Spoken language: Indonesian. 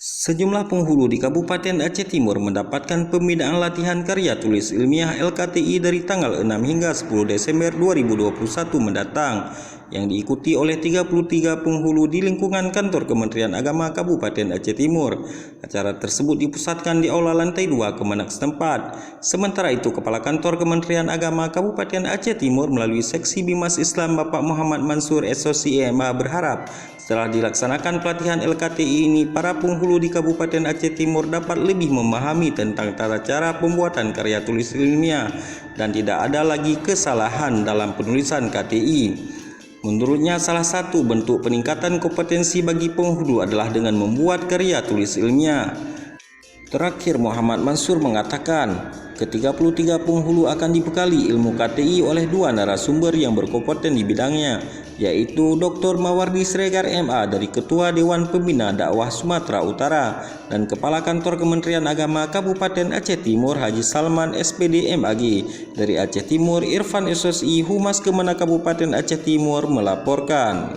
Sejumlah penghulu di Kabupaten Aceh Timur mendapatkan pembinaan latihan karya tulis ilmiah LKTI dari tanggal 6 hingga 10 Desember 2021 mendatang yang diikuti oleh 33 penghulu di lingkungan kantor Kementerian Agama Kabupaten Aceh Timur. Acara tersebut dipusatkan di Aula Lantai 2 Kemenak setempat. Sementara itu, Kepala Kantor Kementerian Agama Kabupaten Aceh Timur melalui Seksi Bimas Islam Bapak Muhammad Mansur SOC EMA berharap setelah dilaksanakan pelatihan LKTI ini, para penghulu di Kabupaten Aceh Timur dapat lebih memahami tentang tata cara pembuatan karya tulis ilmiah dan tidak ada lagi kesalahan dalam penulisan KTI. Menurutnya, salah satu bentuk peningkatan kompetensi bagi penghulu adalah dengan membuat karya tulis ilmiah. Terakhir, Muhammad Mansur mengatakan, ke-33 penghulu akan dibekali ilmu KTI oleh dua narasumber yang berkompeten di bidangnya, yaitu Dr. Mawardi Sregar MA dari Ketua Dewan Pembina Dakwah Sumatera Utara dan Kepala Kantor Kementerian Agama Kabupaten Aceh Timur Haji Salman SPD MAG. Dari Aceh Timur, Irfan SSI Humas Kemenak Kabupaten Aceh Timur melaporkan.